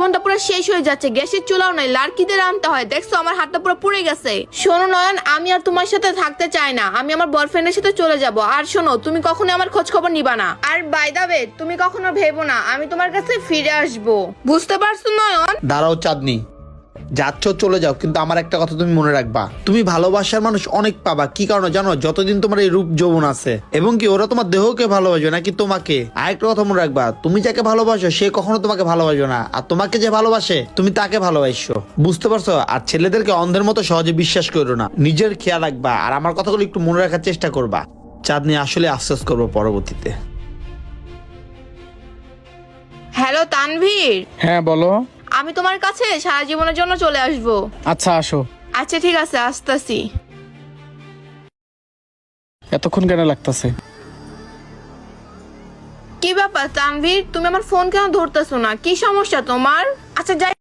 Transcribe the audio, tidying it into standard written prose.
জীবনটা পুরো শেষ হয়ে যাচ্ছে, গ্যাসের চুলাও নাই, লাড়কিদের আনতে হয়। দেখছো আমার হাতটা পুরো পুড়ে গেছে। শোনো নয়ন, আমি আর তোমার সাথে থাকতে চাই না, আমি আমার বয়ফ্রেন্ডের সাথে চলে যাব। আর শোনো, তুমি কখনো আমার খোঁজ খবর নিবা না। আর বাই দা ওয়ে, তুমি কখনো ভেবো না আমি তোমার কাছে ফিরে আসবো, বুঝতে পারছো নয়ন? দাঁড়াও চাঁদনি, যাচ্ছ চলে যাও, কিন্তু আমার একটা কথা তুমি মনে রাখবা, তুমি ভালোবাসার মানুষ অনেক পাবা। কি কারণে জানো? যতদিন তোমার এই রূপ যৌবন আছে, এবং কি ওরা তোমার দেহকে ভালোবাসবে নাকি তোমাকে। আরেকটা কথা মনে রাখবা, তুমি যাকে ভালোবাসো সে কখনো তোমাকে ভালোবাসবে না, আর তোমাকে যে ভালোবাসে তুমি তাকে ভালোবাসো, বুঝতে পারছো? আর ছেলেদেরকে অন্ধের মতো সহজে বিশ্বাস করো না, নিজের খেয়াল রাখবা, আর আমার কথাগুলো একটু মনে রাখার চেষ্টা করবা। চাঁদনি, আসলে আফসোস করবো পরবর্তীতে। হ্যালো তানভীর, হ্যাঁ বলো। আমি তোমার কাছে সারা জীবনের জন্য চলে আসবো। আচ্ছা আসো। আচ্ছা ঠিক আছে, আসতেছি। এতক্ষণ কেন লাগতেছে? কি ব্যাপার তানভীর, তুমি আমার ফোন কেন ধরতেছো না? কি সমস্যা তোমার? আচ্ছা যাই